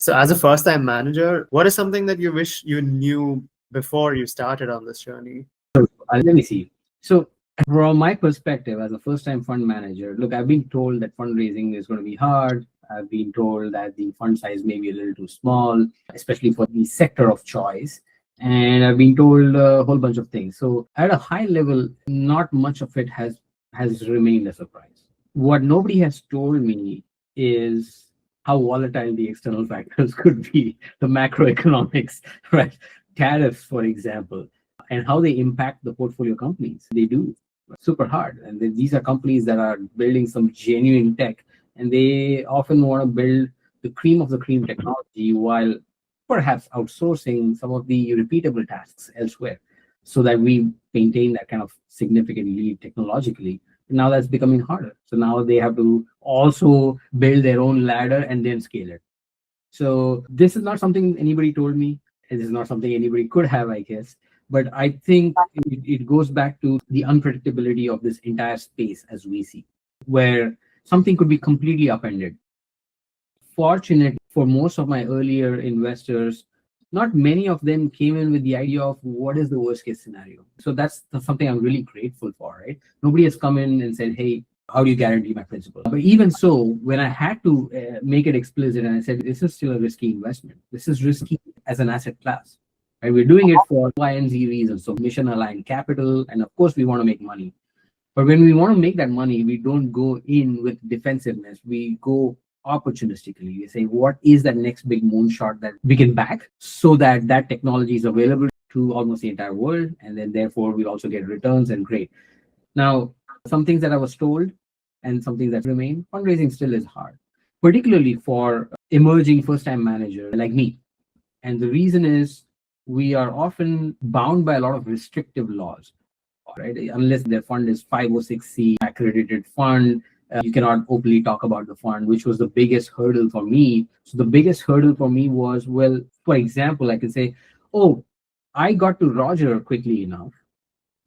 So, as a first time manager, what is something that you wish you knew before you started on this journey? Let me see. So, from my perspective as a first time fund manager, look, I've been told that fundraising is going to be hard. I've been told that the fund size may be a little too small, especially for the sector of choice. And I've been told a whole bunch of things. So, at a high level, not much of it has remained a surprise. What nobody has told me is how volatile the external factors could be, the macroeconomics, right? Tariffs, for example, and how they impact the portfolio companies. They do super hard. And these are companies that are building some genuine tech, and they often want to build the cream of the cream technology while perhaps outsourcing some of the repeatable tasks elsewhere so that we maintain that kind of significant lead technologically. Now that's becoming harder. So now they have to also build their own ladder and then scale it. So this is not something anybody told me. It is not something anybody could have, I guess. But I think it goes back to the unpredictability of this entire space as we see, where something could be completely upended. Fortunate for most of my earlier investors, not many of them came in with the idea of what is the worst case scenario. So that's something I'm really grateful for, right? Nobody has come in and said, hey, how do you guarantee my principal? But even so, when I had to make it explicit and I said, this is still a risky investment. This is risky as an asset class. Right? We're doing it for Y and Z reasons. So mission aligned capital. And of course, we want to make money. But when we want to make that money, we don't go in with defensiveness. We go opportunistically. We say, what is that next big moonshot that we can back so that that technology is available to almost the entire world. And then therefore, we'll also get returns and great. Now, some things that I was told and some things that remain, fundraising still is hard, particularly for emerging first-time manager like me. And the reason is we are often bound by a lot of restrictive laws, right? Unless their fund is 506c accredited fund, you cannot openly talk about the fund, which was the biggest hurdle for me. So the biggest hurdle for me was, well, for example, I could say, oh, I got to Roger quickly enough.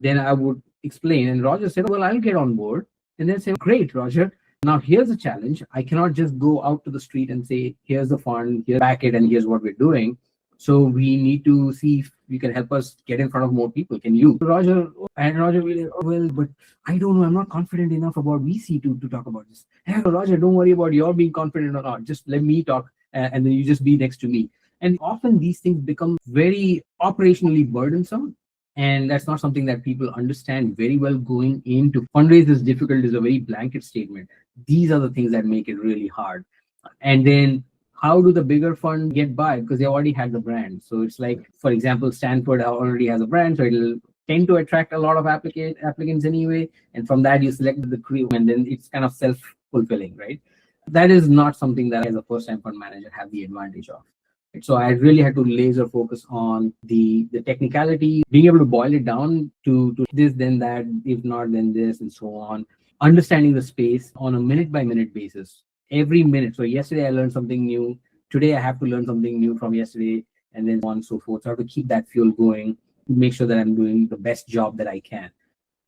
Then I would explain, and Roger said, well, I'll get on board. And then say, great, Roger. Now here's a challenge. I cannot just go out to the street and say, here's the fund, here, back it, and here's what we're doing. So we need to see if you can help us get in front of more people. Can you? Roger, and Roger will, oh, well, but I don't know. I'm not confident enough about VC to talk about this. Hey, Roger, don't worry about your being confident or not. Just let me talk, and then you just be next to me. And often these things become very operationally burdensome. And that's not something that people understand very well going into. Fundraise is difficult is a very blanket statement. These are the things that make it really hard. And then how do the bigger fund get by? Because they already had the brand. So it's like, for example, Stanford already has a brand, so it'll tend to attract a lot of applicants anyway. And from that, you select the crew, and then it's kind of self-fulfilling, right? That is not something that as a first-time fund manager have the advantage of. So I really had to laser focus on the technicality, being able to boil it down to this, then that, if not, then this, and so on. Understanding the space on a minute-by-minute basis, every minute. So yesterday I learned something new. Today I have to learn something new from yesterday, and then on and so forth. So I have to keep that fuel going to make sure that I'm doing the best job that I can.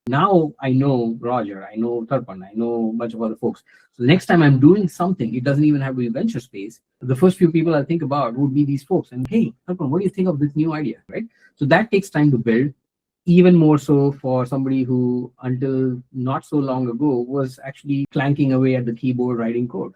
Now I know Roger, I know Tarpan, I know a bunch of other folks. So the next time I'm doing something, it doesn't even have to be venture space. The first few people I think about would be these folks. And hey, Tarpan, what do you think of this new idea, right? So that takes time to build, even more so for somebody who, until not so long ago, was actually clanking away at the keyboard writing code.